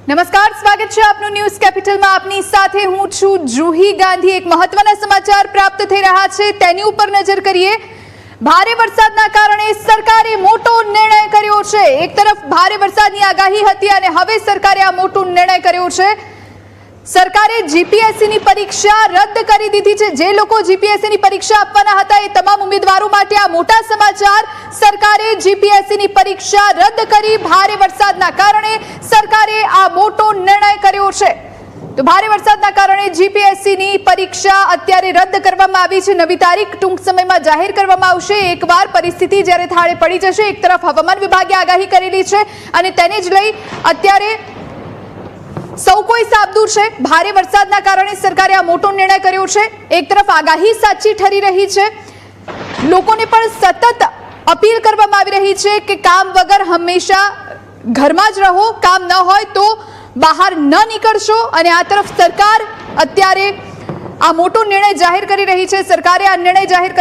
નમસ્કાર, સ્વાગત છે આપનું ન્યૂઝ કેપિટલમાં। આપની સાથે હું છું જુહી ગાંધી। એક મહત્વના સમાચાર પ્રાપ્ત થઈ રહ્યા છે તેની ઉપર નજર કરીએ। ભારે વરસાદના કારણે સરકારે મોટો નિર્ણય કર્યો છે। એક તરફ ભારે વરસાદની આગાહી હતી અને હવે સરકારે આ મોટો નિર્ણય કર્યો છે। સરકારે જીપીએસસીની પરીક્ષા રદ કરી દીધી છે। જે લોકો જીપીએસસીની પરીક્ષા આપવાના હતા એ તમામ ઉમેદવારો માટે આ મોટા સમાચાર। સરકારે જીપીએસસીની પરીક્ષા રદ કરી। ભારે વરસાદના કારણે સરકારે આ મોટો નિર્ણય કર્યો છે। તો ભારે વરસાદના કારણે જીપીએસસીની પરીક્ષા અત્યારે રદ કરવામાં આવી છે। નવી તારીખ ટૂંક સમયમાં જાહેર કરવામાં આવશે। એકવાર પરિસ્થિતિ જ્યારે થાળે પડી જશે, એક તરફ હવામાન વિભાગે આગાહી કરેલી છે અને તેને જ લઈ અત્યારે સૌ કોઈ સાબદુર છે। ભારે વરસાદના કારણે સરકારે આ મોટો નિર્ણય કર્યો છે। એક તરફ આગાહી સાચી ઠરી રહી છે, લોકોને પણ સતત અપીલ કરવામાં આવી રહી છે કે કામ વગર હંમેશા ઘરમાં જ રહો, કામ ન હોય તો બહાર ન નીકળશો। અને આ તરફ સરકાર અત્યારે આ મોટો નિર્ણય જાહેર કરી રહી છે। સરકારે આ નિર્ણય જાહેર